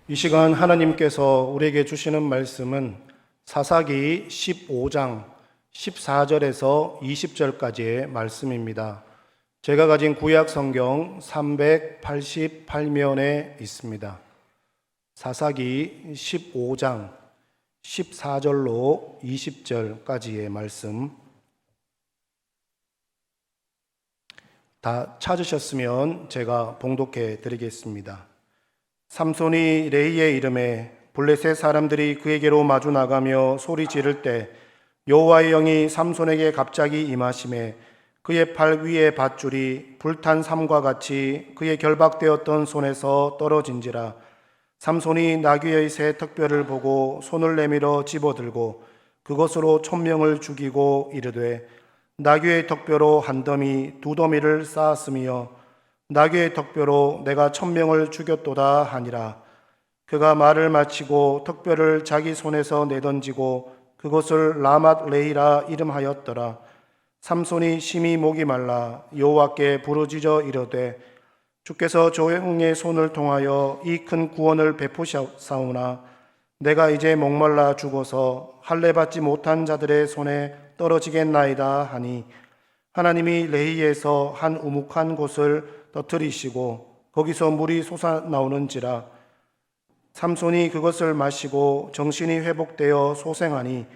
이 시간 하나님께서 우리에게 주시는 말씀은 사사기 15장 14절에서 20절까지의 말씀입니다. 제가 가진 구약 성경 388면에 있습니다. 사사기 15장 14절로 20절까지의 말씀 다 찾으셨으면 제가 봉독해 드리겠습니다. 삼손이 레이의 이름에 블레셋 사람들이 그에게로 마주 나가며 소리 지를 때 여호와의 영이 삼손에게 갑자기 임하심에 그의 팔 위에 밧줄이 불탄 삼과 같이 그의 결박되었던 손에서 떨어진지라. 삼손이 나귀의 새 턱뼈를 보고 손을 내밀어 집어들고 그것으로 천명을 죽이고 이르되 나귀의 턱뼈로 한 더미 두 더미를 쌓았으며 나귀의 턱뼈로 내가 천명을 죽였도다 하니라. 그가 말을 마치고 턱뼈를 자기 손에서 내던지고 그것을 라맛 레이라 이름하였더라. 삼손이 심히 목이 말라 여호와께 부르짖어 이르되 주께서 조용의 손을 통하여 이 큰 구원을 베푸셨사오나 내가 이제 목말라 죽어서 할례 받지 못한 자들의 손에 떨어지겠나이다 하니 하나님이 레이에서 한 우묵한 곳을 터뜨리시고 거기서 물이 솟아나오는지라. 삼손이 그것을 마시고 정신이 회복되어 소생하니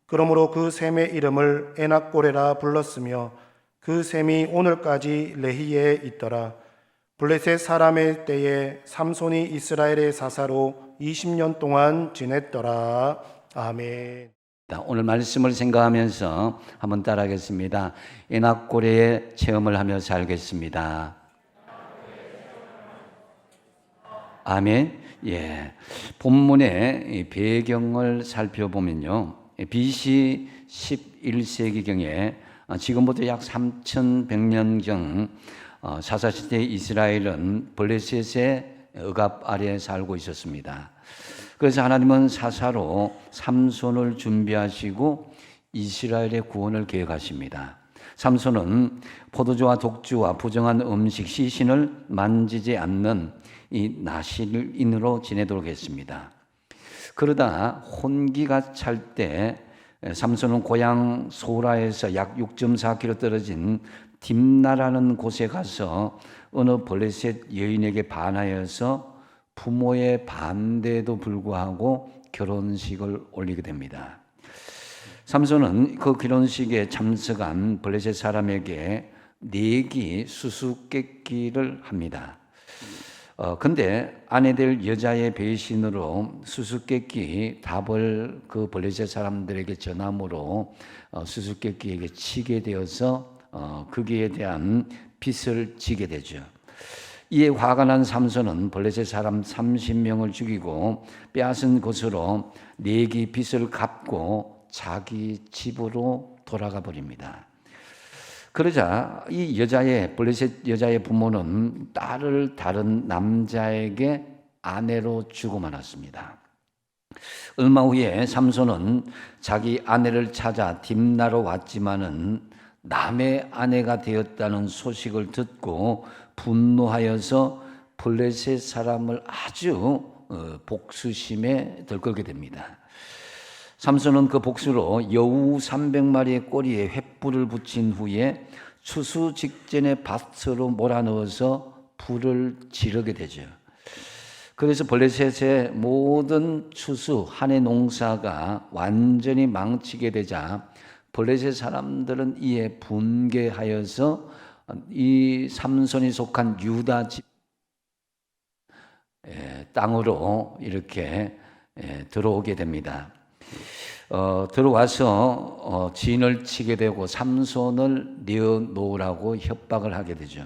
그러므로 그 샘의 이름을 에낙고레라 불렀으며 그 샘이 오늘까지 레히에 있더라. 블레셋 사람의 때에 삼손이 이스라엘의 사사로 20년 동안 지냈더라. 아멘. 오늘 말씀을 생각하면서 한번 따라하겠습니다. 에낙고레의 체험을 하며 살겠습니다. 아멘. 예. 본문의 배경을 살펴보면요. BC 11세기경에 지금부터 약 3100년경 사사시대 이스라엘은 블레셋의 억압 아래에 살고 있었습니다. 그래서 하나님은 사사로 삼손을 준비하시고 이스라엘의 구원을 계획하십니다. 삼손은 포도주와 독주와 부정한 음식, 시신을 만지지 않는 이 나실인으로 지내도록 했습니다. 그러다 혼기가 찰 때 삼손은 고향 소라에서 약 6.4km 떨어진 딥나라는 곳에 가서 어느 블레셋 여인에게 반하여서 부모의 반대에도 불구하고 결혼식을 올리게 됩니다. 삼손은 그 결혼식에 참석한 블레셋 사람에게 내기 수수께끼를 합니다. 근데 아내 될 여자의 배신으로 수수께끼 답을 그 블레셋 사람들에게 전함으로 수수께끼에게 치게 되어서 거기에 대한 빚을 지게 되죠. 이에 화가 난 삼손은 블레셋 사람 30명을 죽이고 빼앗은 것으로 내기 빚을 갚고 자기 집으로 돌아가 버립니다. 그러자 이 블레셋 여자의 부모는 딸을 다른 남자에게 아내로 주고 말았습니다. 얼마 후에 삼손은 자기 아내를 찾아 딥나로 왔지만은 남의 아내가 되었다는 소식을 듣고 분노하여서 블레셋 사람을 아주 복수심에 들끓게 됩니다. 삼손은 그 복수로 여우 300마리의 꼬리에 횃불을 붙인 후에 추수 직전에 밭으로 몰아넣어서 불을 지르게 되죠. 그래서 블레셋의 모든 추수 한 해 농사가 완전히 망치게 되자 블레셋 사람들은 이에 분개하여서 이 삼손이 속한 유다 집 땅으로 이렇게 들어오게 됩니다. 들어와서 진을 치게 되고 삼손을 내어놓으라고 협박을 하게 되죠.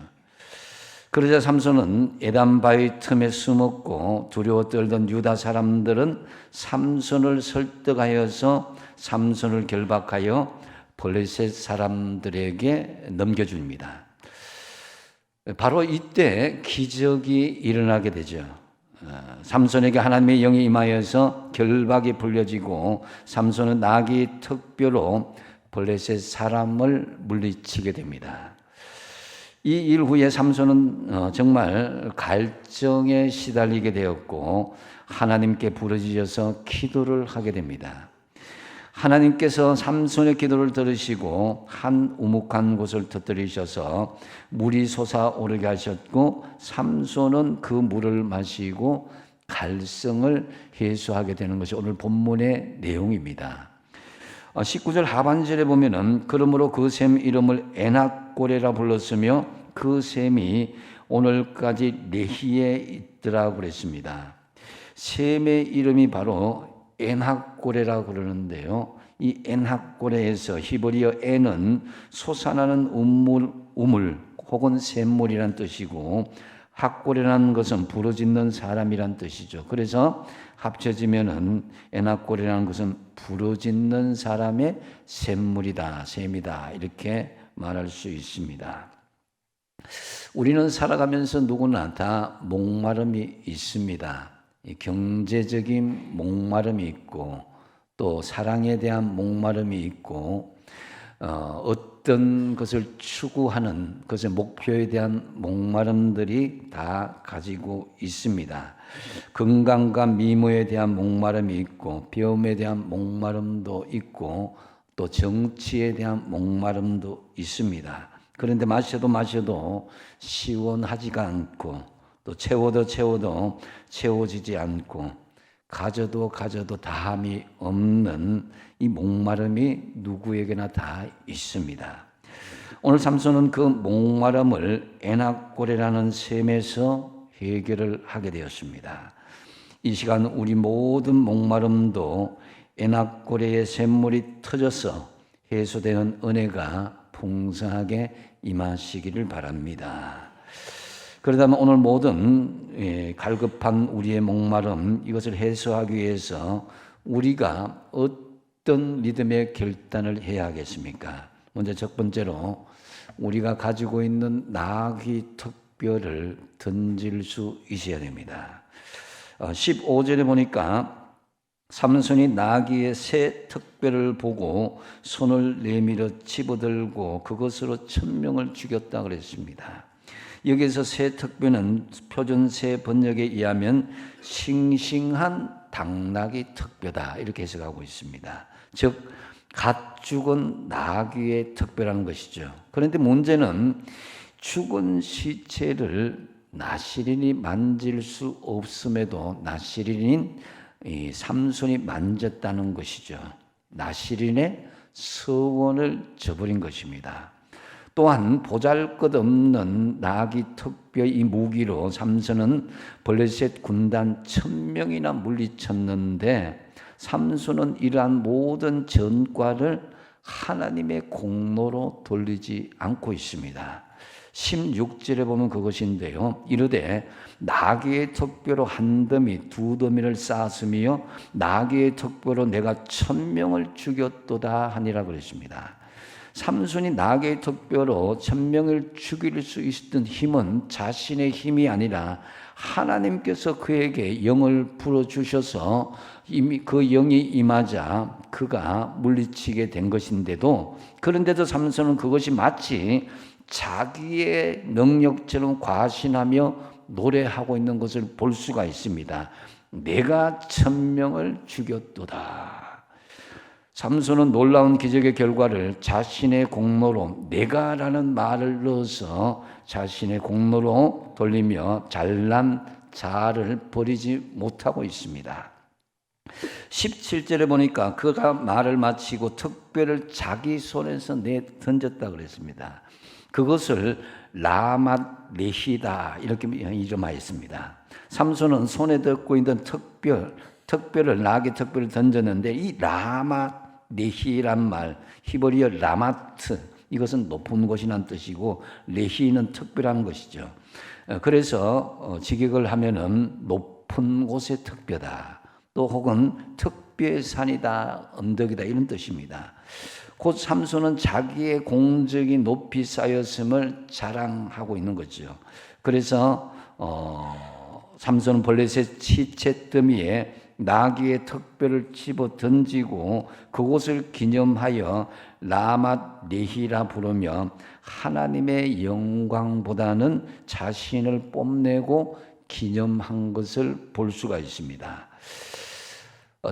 그러자 삼손은 에단 바위 틈에 숨었고 두려워 떨던 유다 사람들은 삼손을 설득하여서 삼손을 결박하여 블레셋 사람들에게 넘겨줍니다. 바로 이때 기적이 일어나게 되죠. 삼손에게 하나님의 영이 임하여서 결박이 풀려지고 삼손은 나귀 턱뼈로 블레셋 사람을 물리치게 됩니다. 이 일 후에 삼손은 정말 갈증에 시달리게 되었고 하나님께 부르짖어서 기도를 하게 됩니다. 하나님께서 삼손의 기도를 들으시고 한 우묵한 곳을 터뜨리셔서 물이 솟아오르게 하셨고 삼손은 그 물을 마시고 갈증을 해소하게 되는 것이 오늘 본문의 내용입니다. 19절 하반절에 보면은 그러므로 그 샘 이름을 에낙고레라 불렀으며 그 샘이 오늘까지 레히에 있더라고 그랬습니다. 샘의 이름이 바로 에낙고레라고 그러는데요. 이 에낙고레에서 히브리어 에는 솟아나는 우물 혹은 샘물이란 뜻이고 학고레라는 것은 부르짖는 사람이란 뜻이죠. 그래서 합쳐지면은 에낙고레라는 것은 부르짖는 사람의 샘물이다, 샘이다 이렇게 말할 수 있습니다. 우리는 살아가면서 누구나 다 목마름이 있습니다. 경제적인 목마름이 있고 또 사랑에 대한 목마름이 있고 어떤 것을 추구하는 것의 목표에 대한 목마름들이 다 가지고 있습니다. 건강과 미모에 대한 목마름이 있고 배움에 대한 목마름도 있고 또 정치에 대한 목마름도 있습니다. 그런데 마셔도 시원하지가 않고 또 채워도 채워지지 않고 가져도 다함이 없는 이 목마름이 누구에게나 다 있습니다. 오늘 삼손은 그 목마름을 에낙고레라는 샘에서 해결을 하게 되었습니다. 이 시간 우리 모든 목마름도 에낙고레의 샘물이 터져서 해소되는 은혜가 풍성하게 임하시기를 바랍니다. 그러다면 오늘 모든 갈급한 우리의 목마름 이것을 해소하기 위해서 우리가 어떤 믿음의 결단을 해야 하겠습니까? 먼저 첫 번째로 우리가 가지고 있는 나귀 턱뼈를 던질 수 있어야 됩니다. 15절에 보니까 삼손이 나귀의 새 턱뼈를 보고 손을 내밀어 집어들고 그것으로 1000명을 죽였다 그랬습니다. 여기서 새 턱뼈는 표준 새 번역에 의하면 싱싱한 당나귀 턱뼈다 이렇게 해석하고 있습니다. 즉 갓 죽은 나귀의 턱뼈라는 것이죠. 그런데 문제는 죽은 시체를 나시린이 만질 수 없음에도 나시린인 이 삼손이 만졌다는 것이죠. 나시린의 서원을 저버린 것입니다. 또한 보잘것없는 나귀 턱뼈 이 무기로 삼손은 블레셋 군단 1000명이나 물리쳤는데 삼손은 이러한 모든 전과를 하나님의 공로로 돌리지 않고 있습니다. 16절에 보면 그것인데요. 이르되 나귀의 턱뼈로 한 더미 두 더미를 쌓았으며 나귀의 턱뼈로 내가 1000명을 죽였도다 하니라 그랬습니다. 삼손이 나귀의 턱뼈로 1000명을 죽일 수 있었던 힘은 자신의 힘이 아니라 하나님께서 그에게 영을 불어주셔서 이미 그 영이 임하자 그가 물리치게 된 것인데도 그런데도 삼손은 그것이 마치 자기의 능력처럼 과신하며 노래하고 있는 것을 볼 수가 있습니다. 내가 1000명을 죽였도다. 삼손은 놀라운 기적의 결과를 자신의 공로로 내가라는 말을 넣어서 자신의 공로로 돌리며 잘난 자아를 버리지 못하고 있습니다. 17절에 보니까 그가 말을 마치고 턱뼈를 자기 손에서 던졌다 그랬습니다. 그것을 라맛 레히다 이렇게 이름하였습니다. 삼손은 손에 들고 있는 턱뼈를 나귀 턱뼈를 던졌는데 이 라맛 레히란 말 히브리어 라마트 이것은 높은 곳이란 뜻이고 레히는 턱뼈라는 것이죠. 그래서 직역을 하면은 높은 곳의 턱뼈다. 또 혹은 턱뼈의 산이다, 언덕이다 이런 뜻입니다. 곧 삼손은 자기의 공적이 높이 쌓였음을 자랑하고 있는 거죠. 그래서 삼손은 블레셋 시체 더미에 나귀의 턱뼈를 집어 던지고 그곳을 기념하여 라맛 레히라 부르며 하나님의 영광보다는 자신을 뽐내고 기념한 것을 볼 수가 있습니다.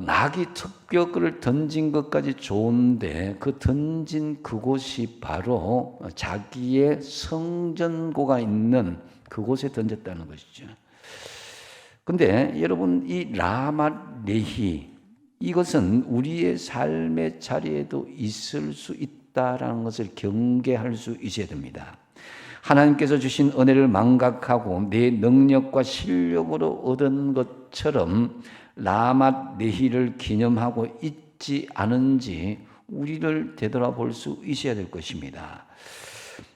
나귀 턱뼈를 던진 것까지 좋은데 그 던진 그곳이 바로 자기의 성전고가 있는 그곳에 던졌다는 것이죠. 근데 여러분, 이 라맛 레히, 이것은 우리의 삶의 자리에도 있을 수 있다라는 것을 경계할 수 있어야 됩니다. 하나님께서 주신 은혜를 망각하고 내 능력과 실력으로 얻은 것처럼 라맛 레히를 기념하고 있지 않은지 우리를 되돌아볼 수 있어야 될 것입니다.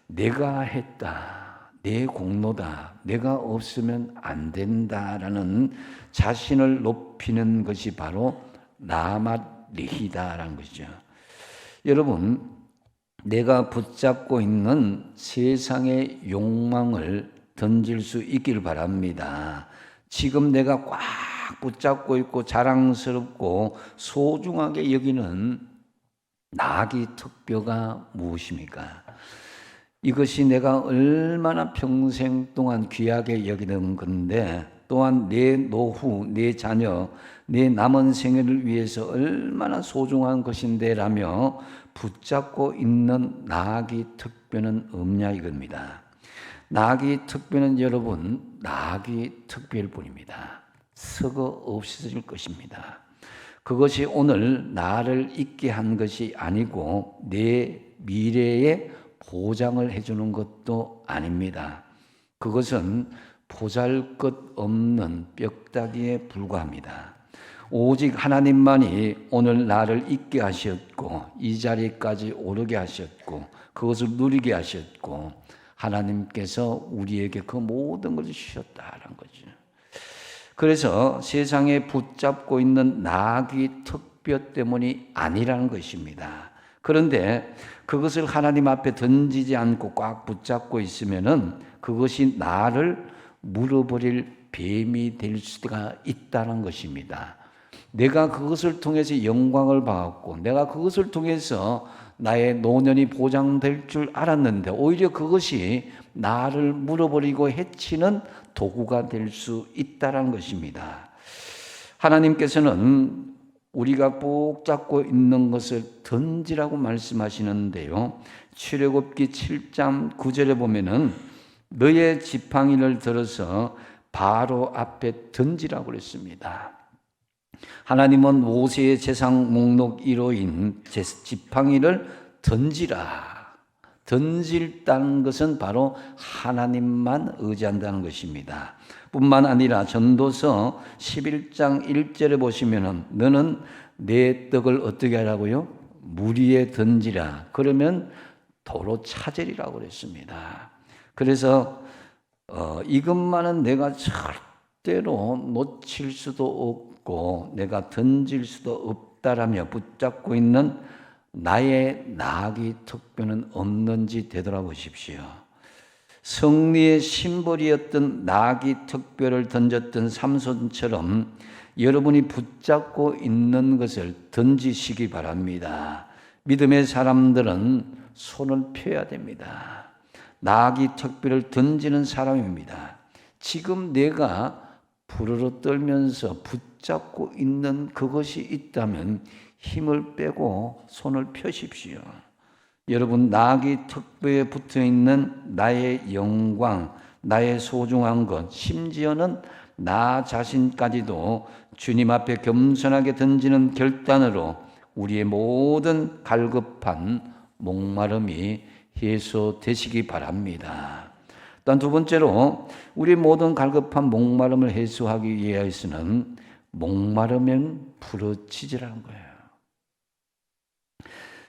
내가 했다, 내 공로다, 내가 없으면 안 된다라는 자신을 높이는 것이 바로 라맛 레히다라는 것이죠. 여러분, 내가 붙잡고 있는 세상의 욕망을 던질 수 있기를 바랍니다. 지금 내가 꽉 붙잡고 있고 자랑스럽고 소중하게 여기는 나귀 턱뼈가 무엇입니까? 이것이 내가 얼마나 평생 동안 귀하게 여기는 건데, 또한 내 노후, 내 자녀, 내 남은 생애를 위해서 얼마나 소중한 것인데 라며 붙잡고 있는 나귀 턱뼈는 없냐 이겁니다. 나귀 턱뼈는 여러분, 나귀 턱뼈일 뿐입니다. 썩어 없어질 것입니다. 그것이 오늘 나를 있게 한 것이 아니고 내 미래에 보장을 해주는 것도 아닙니다. 그것은 보잘것없는 뼈다귀에 불과합니다. 오직 하나님만이 오늘 나를 있게 하셨고 이 자리까지 오르게 하셨고 그것을 누리게 하셨고 하나님께서 우리에게 그 모든 것을 주셨다는 거죠. 그래서 세상에 붙잡고 있는 나귀 턱뼈 때문이 아니라는 것입니다. 그런데 그것을 하나님 앞에 던지지 않고 꽉 붙잡고 있으면은 그것이 나를 물어버릴 뱀이 될 수가 있다는 것입니다. 내가 그것을 통해서 영광을 받았고 내가 그것을 통해서 나의 노년이 보장될 줄 알았는데 오히려 그것이 나를 물어버리고 해치는 도구가 될 수 있다는 것입니다. 하나님께서는 우리가 꼭 잡고 있는 것을 던지라고 말씀하시는데요. 출애굽기 7장 9절에 보면은 너의 지팡이를 들어서 바로 앞에 던지라고 그랬습니다. 하나님은 모세의 제상 목록 1호인 지팡이를 던지라. 던질다는 것은 바로 하나님만 의지한다는 것입니다. 뿐만 아니라 전도서 11장 1절에 보시면은 너는 내 떡을 어떻게 하라고요? 물 위에 던지라. 그러면 도로 찾으리라고 그랬습니다. 그래서 이것만은 내가 절대로 놓칠 수도 없고 내가 던질 수도 없다라며 붙잡고 있는 나의 나귀 턱뼈는 없는지 되돌아보십시오. 승리의 심벌이었던 나귀 턱뼈를 던졌던 삼손처럼 여러분이 붙잡고 있는 것을 던지시기 바랍니다. 믿음의 사람들은 손을 펴야 됩니다. 나귀 턱뼈를 던지는 사람입니다. 지금 내가 부르르 떨면서 붙잡고 있는 그것이 있다면 힘을 빼고 손을 펴십시오. 여러분, 나귀 턱뼈에 붙어 있는 나의 영광, 나의 소중한 것, 심지어는 나 자신까지도 주님 앞에 겸손하게 던지는 결단으로 우리의 모든 갈급한 목마름이 해소되시기 바랍니다. 또한 두 번째로 우리 모든 갈급한 목마름을 해소하기 위해서는 목마르면 부르짖으라는 거예요.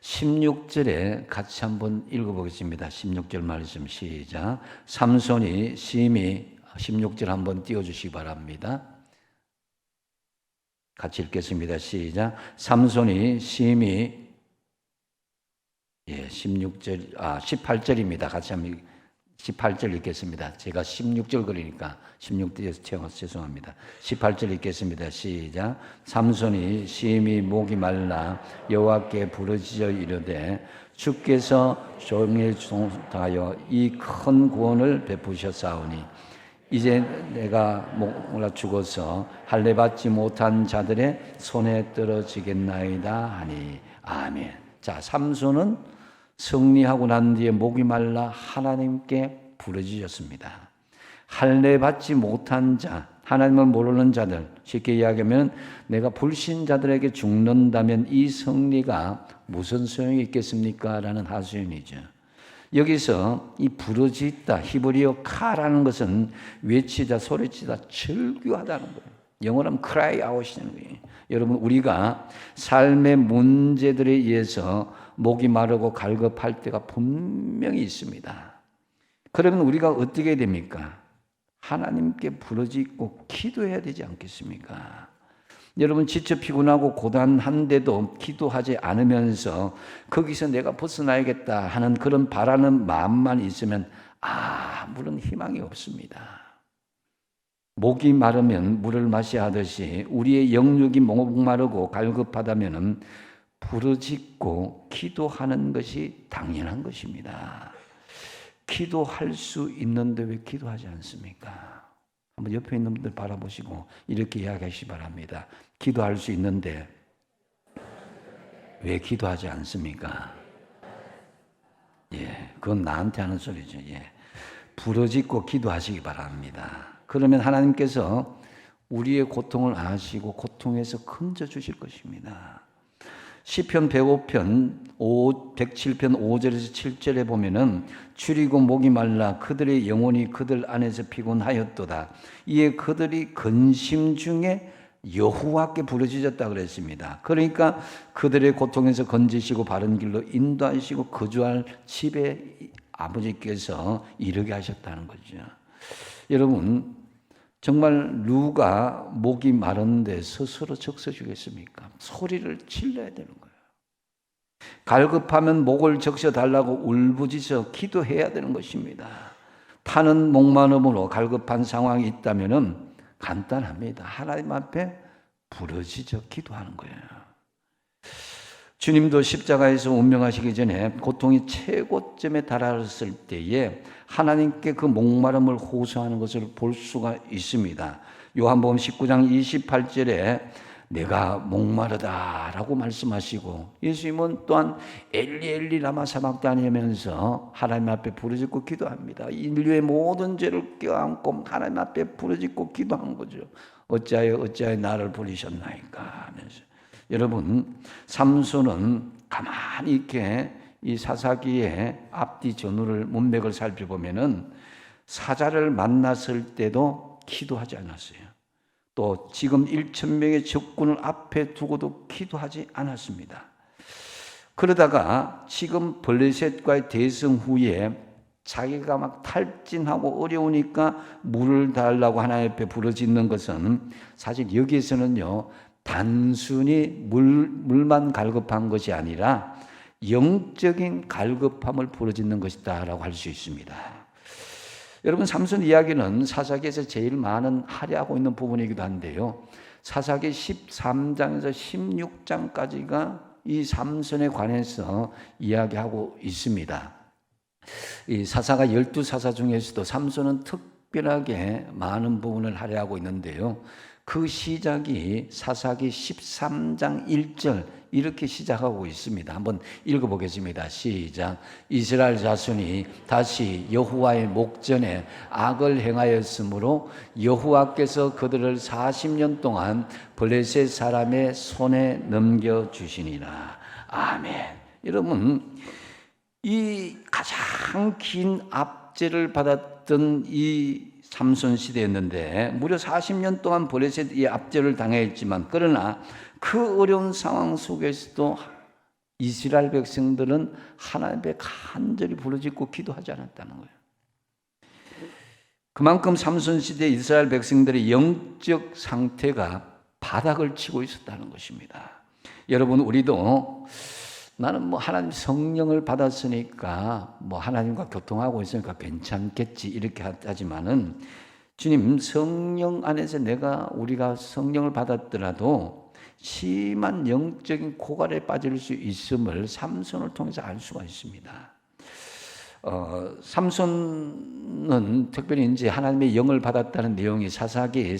16절에 같이 한번 읽어보겠습니다. 16절 말씀 시작. 삼손이 심히 16절 한번 띄워주시기 바랍니다. 같이 읽겠습니다. 시작. 삼손이 심히 18절입니다. 같이 한번 18절 읽겠습니다. 제가 16절 그러니까 16절에서 채워서 죄송합니다. 18절 읽겠습니다. 시작. 삼손이 심히 목이 말라 여호와께 부르짖어 이르되 주께서 종에 종하여 이 큰 구원을 베푸셨사오니 이제 내가 목라 죽어서 할례 받지 못한 자들의 손에 떨어지겠나이다 하니 아멘. 자, 삼손은 승리하고 난 뒤에 목이 말라 하나님께 부르짖었습니다. 할례 받지 못한 자, 하나님을 모르는 자들, 쉽게 이야기하면 내가 불신자들에게 죽는다면 이 승리가 무슨 소용이 있겠습니까? 라는 하소연이죠. 여기서 이 부르짖다, 히브리어 카라는 것은 외치다, 소리치다, 절규하다는 거예요. 영어로 하면 cry out이라는 거예요. 여러분, 우리가 삶의 문제들에 의해서 목이 마르고 갈급할 때가 분명히 있습니다. 그러면 우리가 어떻게 됩니까? 하나님께 부르짖고 기도해야 되지 않겠습니까? 여러분, 지쳐 피곤하고 고단한데도 기도하지 않으면서 거기서 내가 벗어나야겠다 하는 그런 바라는 마음만 있으면 아무런 희망이 없습니다. 목이 마르면 물을 마셔야 하듯이 우리의 영육이 목마르고 갈급하다면 부르짖고 기도하는 것이 당연한 것입니다. 기도할 수 있는데 왜 기도하지 않습니까? 한번 옆에 있는 분들 바라보시고 이렇게 이야기하시기 바랍니다. 기도할 수 있는데 왜 기도하지 않습니까? 예, 그건 나한테 하는 소리죠. 예, 부르짖고 기도하시기 바랍니다. 그러면 하나님께서 우리의 고통을 아시고 고통에서 건져 주실 것입니다. 시편 105편 107편 5절에서 7절에 보면은 줄이고 목이 말라 그들의 영혼이 그들 안에서 피곤하였도다. 이에 그들이 근심 중에 여호와께 부르짖었다 그랬습니다. 그러니까 그들의 고통에서 건지시고 바른 길로 인도하시고 거주할 집에 아버지께서 이르게 하셨다는 거죠. 여러분, 정말 누가 목이 마른데 스스로 적셔주겠습니까? 소리를 질러야 되는 거예요. 갈급하면 목을 적셔달라고 울부짖어 기도해야 되는 것입니다. 타는 목마름으로 갈급한 상황이 있다면 간단합니다. 하나님 앞에 부르짖어 기도하는 거예요. 주님도 십자가에서 운명하시기 전에 고통이 최고점에 달했을 때에 하나님께 그 목마름을 호소하는 것을 볼 수가 있습니다. 요한복음 19장 28절에 내가 목마르다라고 말씀하시고 예수님은 또한 엘리 엘리 라마 사박다니 하면서 하나님 앞에 부르짖고 기도합니다. 인류의 모든 죄를 껴안고 하나님 앞에 부르짖고 기도한 거죠. 어찌하여 나를 부르셨나이까 하면서. 여러분, 삼손은 가만히 이렇게 이 사사기의 앞뒤 전후를 문맥을 살펴보면은 사자를 만났을 때도 기도하지 않았어요. 또 지금 1,000명의 적군을 앞에 두고도 기도하지 않았습니다. 그러다가 지금 블레셋과의 대성 후에 자기가 막 탈진하고 어려우니까 물을 달라고 하나님 앞에 부르짖는 것은 사실 여기에서는요, 단순히 물만 갈급한 것이 아니라 영적인 갈급함을 부르짖는 것이다 라고 할 수 있습니다. 여러분, 삼손 이야기는 사사기에서 제일 많은 할애하고 있는 부분이기도 한데요, 사사기 13장에서 16장까지가 이 삼손에 관해서 이야기하고 있습니다. 이 사사가 12사사 중에서도 삼손은 특별하게 많은 부분을 할애하고 있는데요, 그 시작이 사사기 13장 1절 이렇게 시작하고 있습니다. 한번 읽어보겠습니다. 시작. 이스라엘 자손이 다시 여호와의 목전에 악을 행하였으므로 여호와께서 그들을 40년 동안 블레셋 사람의 손에 넘겨주시니라. 아멘. 여러분, 이 가장 긴 압제를 받았던 이 삼손 시대였는데 무려 40년 동안 블레셋 이 압제를 당했지만 그러나 그 어려운 상황 속에서도 이스라엘 백성들은 하나님께 간절히 부르짖고 기도하지 않았다는 거예요. 그만큼 삼손 시대 이스라엘 백성들의 영적 상태가 바닥을 치고 있었다는 것입니다. 여러분, 우리도 나는 뭐 하나님 성령을 받았으니까 뭐 하나님과 교통하고 있으니까 괜찮겠지 이렇게 하지만은 주님 성령 안에서 우리가 성령을 받았더라도 심한 영적인 고갈에 빠질 수 있음을 삼손을 통해서 알 수가 있습니다. 삼손은 특별히 이제 하나님의 영을 받았다는 내용이 사사기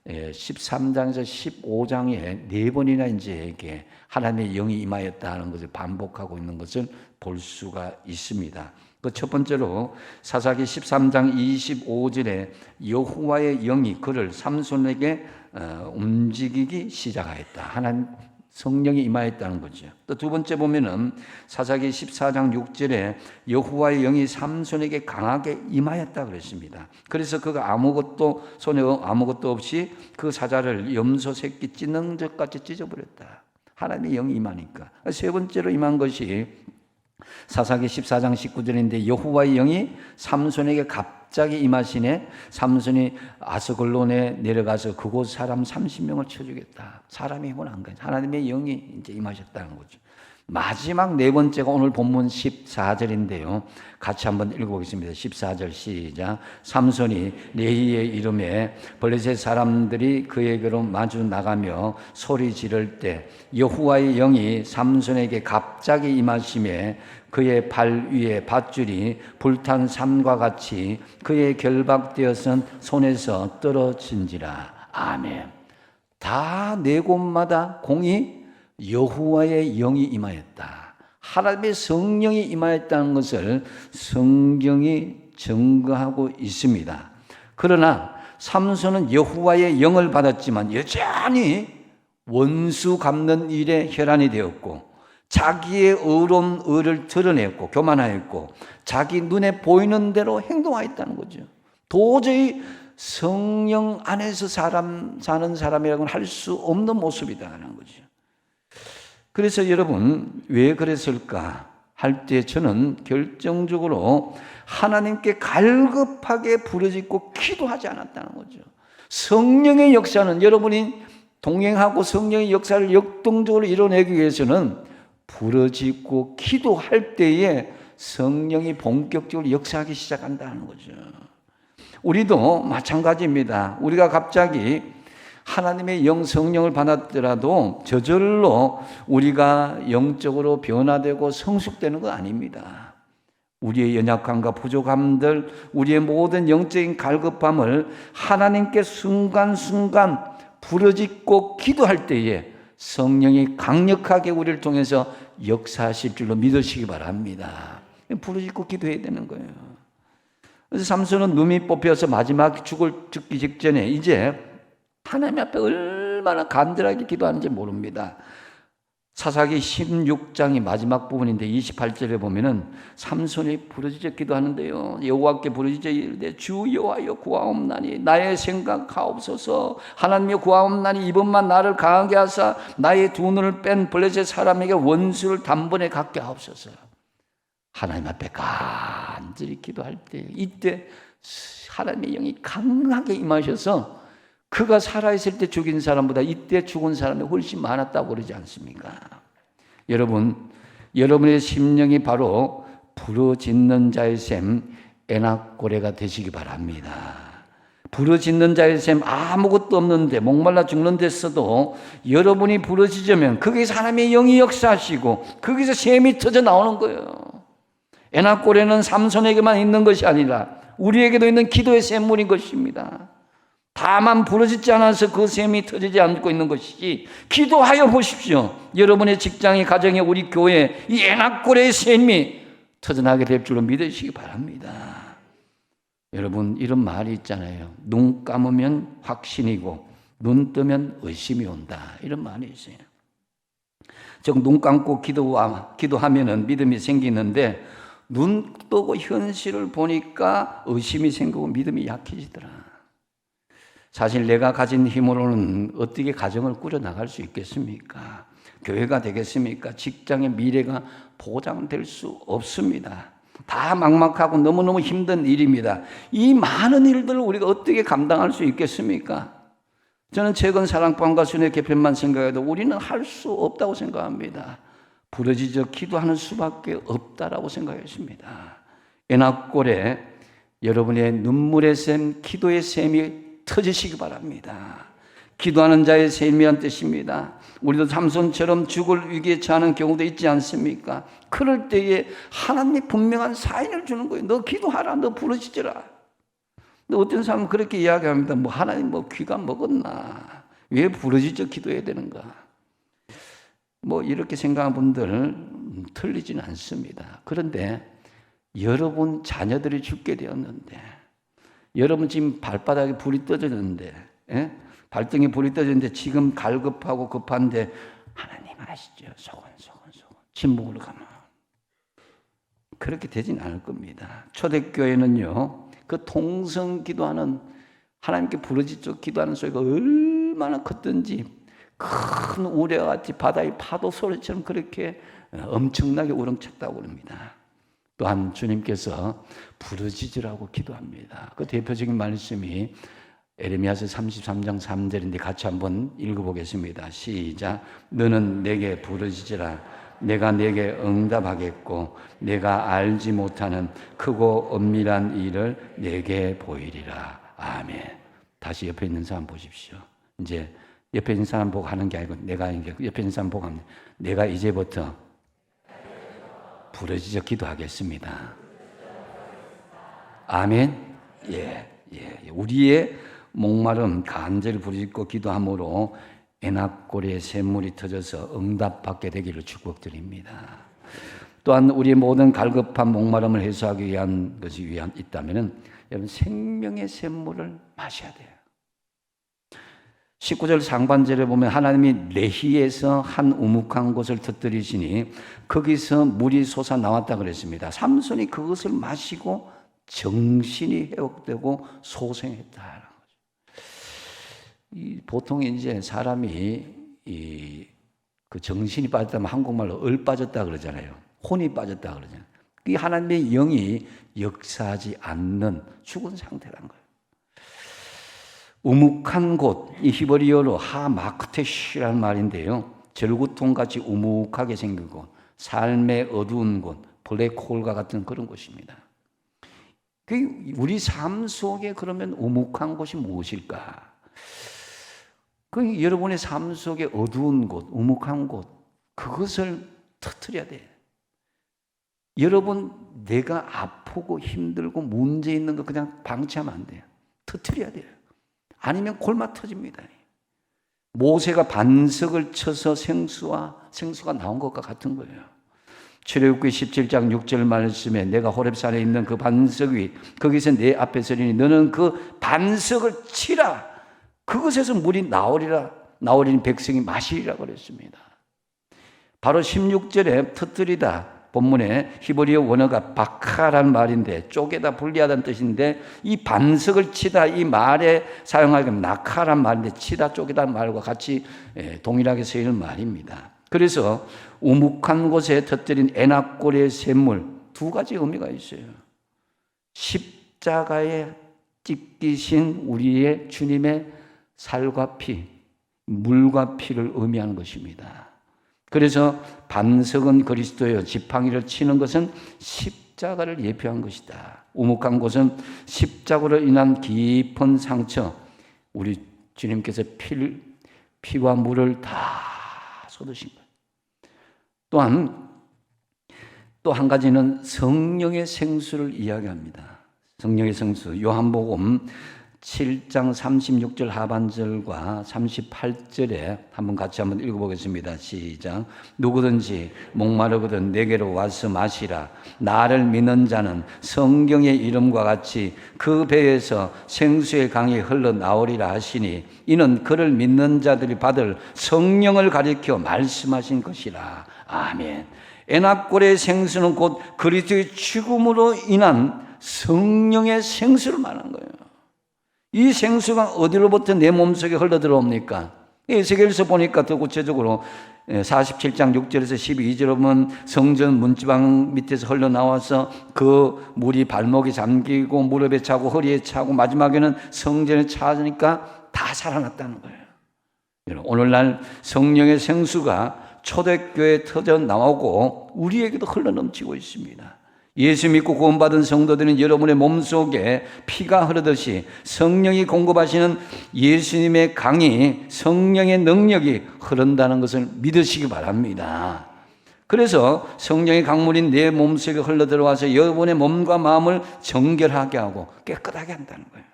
13장에서 15장에 4번이나 이제 하나님의 영이 임하였다는 것을 반복하고 있는 것을 볼 수가 있습니다. 그 첫 번째로 사사기 13장 25절에 여호와의 영이 그를 삼손에게 움직이기 시작하였다. 하나님 성령이 임하였다는 거죠. 또 두 번째 보면은 사사기 14장 6절에 여호와의 영이 삼손에게 강하게 임하였다 그랬습니다. 그래서 그가 손에 아무것도 없이 그 사자를 염소 새끼 찢는 것까지 찢어버렸다. 하나님의 영이 임하니까. 세 번째로 임한 것이 사사기 14장 19절인데 여호와의 영이 삼손에게 갑자기 임하시네. 삼손이 아스글론에 내려가서 그곳 사람 30명을 쳐주겠다. 사람의 힘은 안 가요. 하나님의 영이 이제 임하셨다는 거죠. 마지막 네 번째가 오늘 본문 14절인데요. 같이 한번 읽어보겠습니다. 14절 시작. 삼손이 레히의 이름에 블레셋 사람들이 그에게로 마주 나가며 소리 지를 때 여호와의 영이 삼손에게 갑자기 임하심에 그의 발 위에 밧줄이 불탄 삼과 같이 그의 결박되어선 손에서 떨어진지라. 아멘. 다 네 곳마다 공이 여호와의 영이 임하였다. 하나님의 성령이 임하였다는 것을 성경이 증거하고 있습니다. 그러나 삼손은 여호와의 영을 받았지만 여전히 원수 갚는 일에 혈안이 되었고 자기의 의로운 의를 드러냈고 교만하였고 자기 눈에 보이는 대로 행동하였다는 거죠. 도저히 성령 안에서 사는 사람이라고는 할 수 없는 모습이다라는 거죠. 그래서 여러분 왜 그랬을까 할 때 저는 결정적으로 하나님께 갈급하게 부르짖고 기도하지 않았다는 거죠. 성령의 역사는 여러분이 동행하고 성령의 역사를 역동적으로 이뤄내기 위해서는 부르짖고 기도할 때에 성령이 본격적으로 역사하기 시작한다는 거죠. 우리도 마찬가지입니다. 우리가 갑자기 하나님의 영 성령을 받았더라도 저절로 우리가 영적으로 변화되고 성숙되는 건 아닙니다. 우리의 연약함과 부족함들, 우리의 모든 영적인 갈급함을 하나님께 순간순간 부르짖고 기도할 때에 성령이 강력하게 우리를 통해서 역사하실 줄로 믿으시기 바랍니다. 부르짖고 기도해야 되는 거예요. 그래서 삼손은 눈이 뽑혀서 마지막 죽기 직전에 이제 하나님 앞에 얼마나 간절하게 기도하는지 모릅니다. 사사기 16장이 마지막 부분인데 28절에 보면은 삼손이 부르짖어 기도하는데요. 여호와께 부르짖어 이르되 주 여호와여 구하옵나니 나의 생각하옵소서. 하나님여 구하옵나니 이번만 나를 강하게 하사 나의 두 눈을 뺀 블레셋 사람에게 원수를 단번에 갖게 하옵소서. 하나님 앞에 간절히 기도할 때 이때 하나님의 영이 강하게 임하셔서 그가 살아있을 때 죽인 사람보다 이때 죽은 사람이 훨씬 많았다고 그러지 않습니까? 여러분, 여러분의 심령이 바로 부르짖는 자의 셈 에낙고레가 되시기 바랍니다. 부르짖는 자의 셈 아무것도 없는데 목말라 죽는 데서도 여러분이 부르짖으면 거기서 하나님의 영이 역사하시고 거기서 샘이 터져 나오는 거예요. 에낙고레는 삼손에게만 있는 것이 아니라 우리에게도 있는 기도의 샘물인 것입니다. 다만 부르짖지 않아서 그 샘이 터지지 않고 있는 것이지 기도하여 보십시오. 여러분의 직장에 가정에 우리 교회에 이 에낙고레의 샘이 터져나게 될 줄로 믿으시기 바랍니다. 여러분 이런 말이 있잖아요. 눈 감으면 확신이고 눈 뜨면 의심이 온다. 이런 말이 있어요. 즉 눈 감고 기도하면은 믿음이 생기는데 눈 뜨고 현실을 보니까 의심이 생기고 믿음이 약해지더라. 사실 내가 가진 힘으로는 어떻게 가정을 꾸려나갈 수 있겠습니까? 교회가 되겠습니까? 직장의 미래가 보장될 수 없습니다. 다 막막하고 너무너무 힘든 일입니다. 이 많은 일들을 우리가 어떻게 감당할 수 있겠습니까? 저는 최근 사랑방과 순회 개편만 생각해도 우리는 할 수 없다고 생각합니다. 부르짖어 기도하는 수밖에 없다라고 생각했습니다. 에나골에 여러분의 눈물의 샘, 기도의 샘이 터지시기 바랍니다. 기도하는 자의 샘이란 뜻입니다. 우리도 삼손처럼 죽을 위기에 처하는 경우도 있지 않습니까? 그럴 때에 하나님이 분명한 사인을 주는 거예요. 너 기도하라, 너 부르짖으라. 근데 어떤 사람은 그렇게 이야기합니다. 뭐 하나님 뭐 귀가 먹었나? 왜 부르짖어 기도해야 되는가? 뭐 이렇게 생각하는 분들 틀리지는 않습니다. 그런데 여러분 자녀들이 죽게 되었는데, 여러분 지금 발바닥에 불이 떠졌는데, 발등에 불이 떠졌는데 지금 갈급하고 급한데 하나님 아시죠? 소곤소곤 침묵으로 가면 그렇게 되진 않을 겁니다. 초대교회는요, 그 통성 기도하는, 하나님께 부르짖어 기도하는 소리가 얼마나 컸던지 큰 우레와 같이 바다의 파도 소리처럼 그렇게 엄청나게 우렁찼다고 합니다. 또한 주님께서 부르짖으라고 기도합니다. 그 대표적인 말씀이 에레미야서 33장 3절인데 같이 한번 읽어보겠습니다. 시작. 너는 내게 부르짖으라. 내가 내게 응답하겠고 내가 알지 못하는 크고 엄밀한 일을 내게 보이리라. 아멘. 다시 옆에 있는 사람 보십시오. 이제 옆에 있는 사람 보고 하는 게 아니고 내가 이제 옆에 있는 사람 보고 합니다. 내가 이제부터 부르짖어 기도하겠습니다. 아멘. 예. 우리의 목마름 간절히 부르짖고 기도함으로 에나골의 샘물이 터져서 응답받게 되기를 축복드립니다. 또한 우리의 모든 갈급한 목마름을 해소하기 위한 것이 있다면 여러분 생명의 샘물을 마셔야 돼요. 19절 상반절에 보면 하나님이 레히에서 한 우묵한 곳을 터뜨리시니 거기서 물이 솟아 나왔다 그랬습니다. 삼손이 그것을 마시고 정신이 회복되고 소생했다. 보통 이제 사람이 그 정신이 빠졌다면 한국말로 얼 빠졌다 그러잖아요. 혼이 빠졌다 그러잖아요. 이 하나님의 영이 역사하지 않는 죽은 상태란 거예요. 우묵한 곳, 이 히브리어로 하마크테시라는 말인데요. 절구통같이 우묵하게 생긴 곳, 삶의 어두운 곳, 블랙홀과 같은 그런 곳입니다. 우리 삶 속에 그러면 우묵한 곳이 무엇일까? 여러분의 삶 속에 어두운 곳, 우묵한 곳, 그것을 터뜨려야 돼요. 여러분, 내가 아프고 힘들고 문제 있는 거 그냥 방치하면 안 돼요. 터뜨려야 돼요. 아니면 골마 터집니다. 모세가 반석을 쳐서 생수가 나온 것과 같은 거예요. 출애굽기 17장 6절 말씀에 내가 호렙산에 있는 그 반석 위 거기서 내 앞에 서리니 너는 그 반석을 치라. 그것에서 물이 나오리니 백성이 마시리라 그랬습니다. 바로 16절에 터뜨리다 본문에 히브리어 원어가 바카라는 말인데 쪼개다 분리하다는 뜻인데 이 반석을 치다 이 말에 사용하기는 나카란 말인데 치다 쪼개다는 말과 같이 동일하게 쓰이는 말입니다. 그래서 우묵한 곳에 터뜨린 에나골의 샘물 두 가지 의미가 있어요. 십자가에 찢기신 우리의 주님의 살과 피, 물과 피를 의미하는 것입니다. 그래서 반석은 그리스도예요. 지팡이를 치는 것은 십자가를 예표한 것이다. 우묵한 곳은 십자가로 인한 깊은 상처, 우리 주님께서 피와 물을 다 쏟으신 거예요. 또한 또 한 가지는 성령의 생수를 이야기합니다. 성령의 생수, 요한복음 7장 36절 하반절과 38절에 한번 같이 한번 읽어보겠습니다. 시작. 누구든지 목마르거든 내게로 와서 마시라. 나를 믿는 자는 성경의 이름과 같이 그 배에서 생수의 강이 흘러나오리라 하시니 이는 그를 믿는 자들이 받을 성령을 가리켜 말씀하신 것이라. 아멘. 에나골의 생수는 곧 그리스도의 죽음으로 인한 성령의 생수를 말한 거예요. 이 생수가 어디로부터 내 몸속에 흘러들어옵니까? 에스겔서 보니까 더 구체적으로 47장 6절에서 12절에 보면 성전 문지방 밑에서 흘러나와서 그 물이 발목에 잠기고 무릎에 차고 허리에 차고 마지막에는 성전에 차니까 다 살아났다는 거예요. 오늘날 성령의 생수가 초대교회에 터져 나오고 우리에게도 흘러넘치고 있습니다. 예수 믿고 구원받은 성도들은 여러분의 몸속에 피가 흐르듯이 성령이 공급하시는 예수님의 강이, 성령의 능력이 흐른다는 것을 믿으시기 바랍니다. 그래서 성령의 강물이 내 몸속에 흘러들어와서 여러분의 몸과 마음을 정결하게 하고 깨끗하게 한다는 거예요.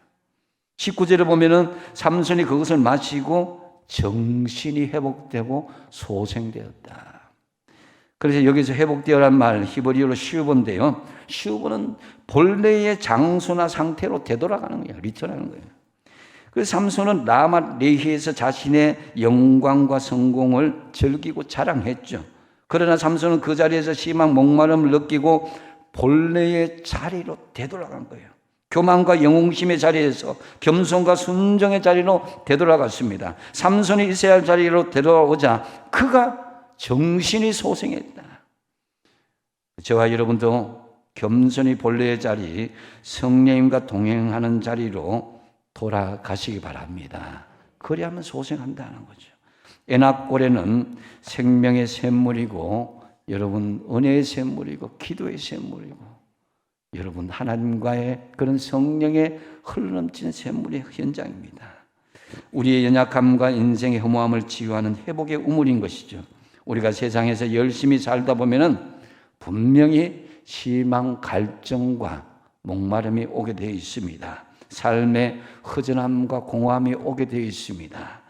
19절에 보면은 삼손이 그것을 마시고 정신이 회복되고 소생되었다. 그래서 여기서 회복되어란 말 히브리어로 슈브인데요. 슈브는 본래의 장소나 상태로 되돌아가는 거예요. 리턴하는 거예요. 그래서 삼손은 라마 레히에서 자신의 영광과 성공을 즐기고 자랑했죠. 그러나 삼손은 그 자리에서 심한 목마름을 느끼고 본래의 자리로 되돌아간 거예요. 교만과 영웅심의 자리에서 겸손과 순정의 자리로 되돌아갔습니다. 삼손이 있어야 할 자리로 되돌아오자 그가 정신이 소생했다. 저와 여러분도 겸손히 본래의 자리, 성령님과 동행하는 자리로 돌아가시기 바랍니다. 그래야만 소생한다는 거죠. 에낙고레는 생명의 샘물이고 여러분 은혜의 샘물이고 기도의 샘물이고 여러분 하나님과의 그런 성령의 흘러넘치는 샘물의 현장입니다. 우리의 연약함과 인생의 허무함을 치유하는 회복의 우물인 것이죠. 우리가 세상에서 열심히 살다 보면은 분명히 실망, 갈증과 목마름이 오게 되어 있습니다. 삶의 허전함과 공허함이 오게 되어 있습니다.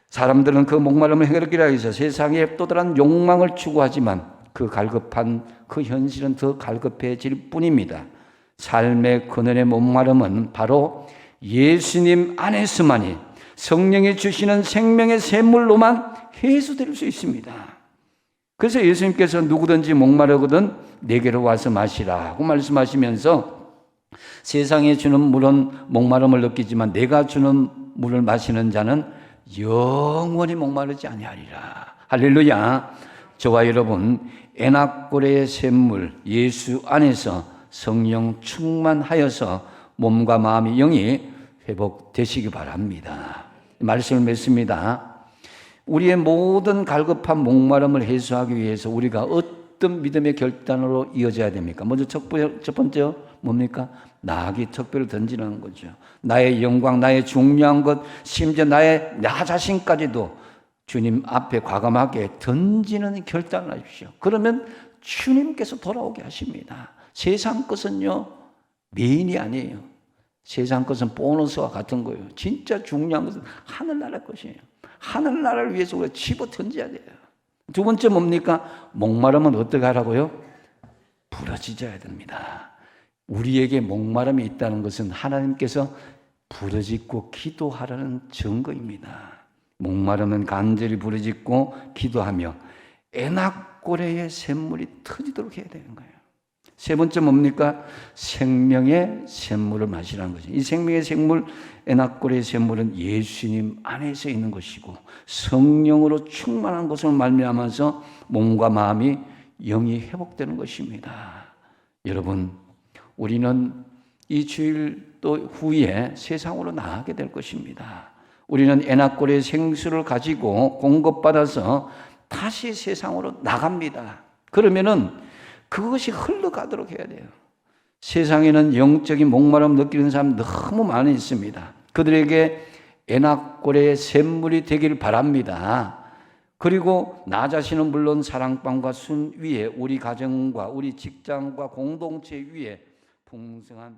사람들은 그 목마름을 해결하기 위해서 세상에 또 다른 욕망을 추구하지만 그 갈급한 그 현실은 더 갈급해질 뿐입니다. 삶의 근원의 목마름은 바로 예수님 안에서만이 성령이 주시는 생명의 샘물로만 해소될 수 있습니다. 그래서 예수님께서 누구든지 목마르거든 내게로 와서 마시라고 말씀하시면서 세상에 주는 물은 목마름을 느끼지만 내가 주는 물을 마시는 자는 영원히 목마르지 아니하리라. 할렐루야. 저와 여러분 에낙고레의 샘물 예수 안에서 성령 충만하여서 몸과 마음이 영이 회복되시기 바랍니다. 말씀을 맺습니다. 우리의 모든 갈급한 목마름을 해소하기 위해서 우리가 어떤 믿음의 결단으로 이어져야 됩니까? 먼저 첫 번째 뭡니까? 나아기 턱뼈를 던지는 거죠. 나의 영광, 나의 중요한 것, 심지어 나 자신까지도 주님 앞에 과감하게 던지는 결단을 하십시오. 그러면 주님께서 돌아오게 하십니다. 세상 것은요, 메인이 아니에요. 세상 것은 보너스와 같은 거예요. 진짜 중요한 것은 하늘나라 것이에요. 하늘나라를 위해서 우리가 집어 던져야 돼요. 두 번째 뭡니까? 목마름은 어떻게 하라고요? 부러지져야 됩니다. 우리에게 목마름이 있다는 것은 하나님께서 부르짖고 기도하라는 증거입니다. 목마름은 간절히 부르짖고 기도하며 에낙고레의 샘물이 터지도록 해야 되는 거예요. 세 번째 뭡니까? 생명의 샘물을 마시라는 거죠. 이 생명의 샘물, 에낙고레의 샘물은 예수님 안에서 있는 것이고 성령으로 충만한 것을 말미암아서 몸과 마음이 영이 회복되는 것입니다. 여러분, 우리는 이 주일 또 후에 세상으로 나가게 될 것입니다. 우리는 에낙고레의 생수를 가지고 공급받아서 다시 세상으로 나갑니다. 그러면은 그것이 흘러가도록 해야 돼요. 세상에는 영적인 목마름 느끼는 사람 너무 많이 있습니다. 그들에게 에낙고레의 샘물이 되길 바랍니다. 그리고 나 자신은 물론 사랑방과 순 위에 우리 가정과 우리 직장과 공동체 위에 풍성한